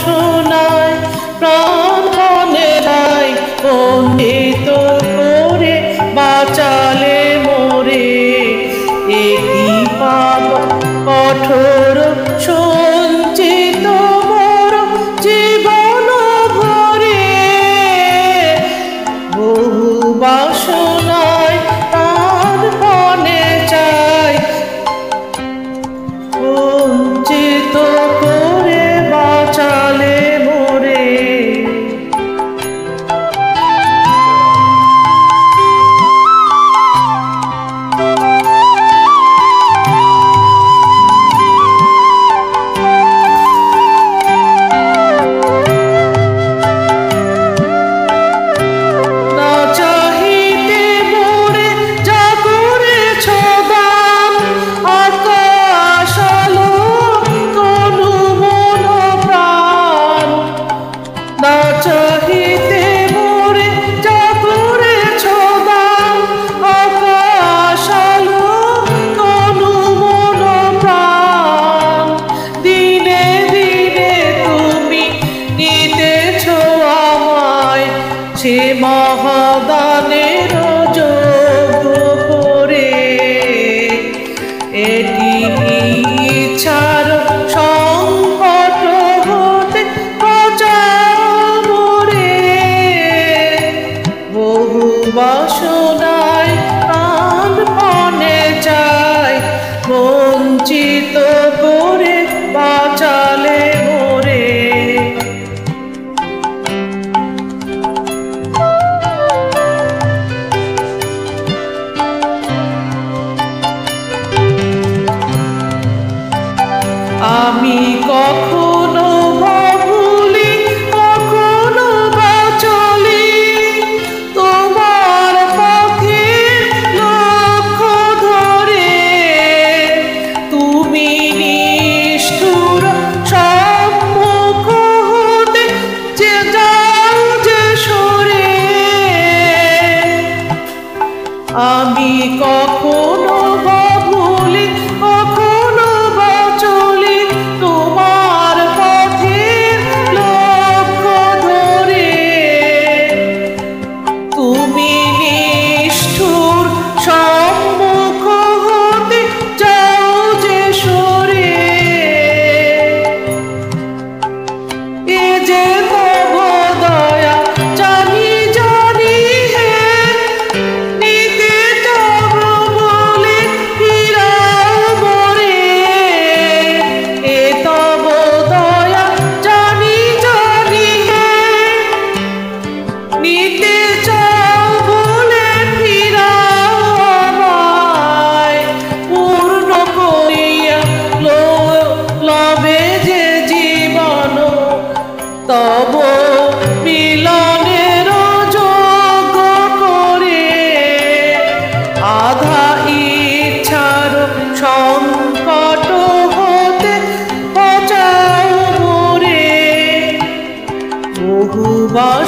বাসনায় প্রাণপণে নাই বন্দিত করে বাঁচালে মোরে। একই পাপ কঠোর সঞ্চিত মোর জীবন ভরে। বহু বাসনায় প্রাণপণে চাই বঞ্চিত করে বাঁচালে মোরে। চাহিতে মোরে যা করেছ দান আকাশ আলো তনু মন প্রাণ। দিনে দিনে তুমি নিতেছ আমায় সে মহাদানের যোগ্য করে। এটি ইচ্ছার সংকট হতে বাসনায় প্রাণপণে চাই বঞ্চিত করে বাঁচালে মোরে। আমি কখনো ভুলি কখনো বা চলি তোমার পথের লক্ষ্য ধরে। তুমি নিষ্ঠুর সম্মুখ হতে যে যাও যে সরে। আমি কখনো বা ভুলি কখনো বা চলি তোমার পথের লক্ষ্য ধরে। তুমি নিষ্ঠুর সম্মুখ হতে যাও যে সরে। এ যে তব দয়া জানি জানি হে নিতে যাব বলে ফিরাও মোরে। এ তব দয়া জানি জানি হে নিতে চাও বলে ফিরাও আমায়। পূর্ণ করিয়া লবে যে জীবন তব মিলনের যোগ্য করে। আধা ইচ্ছার সংকট হতে বাঁচাও মোরে। বহুবার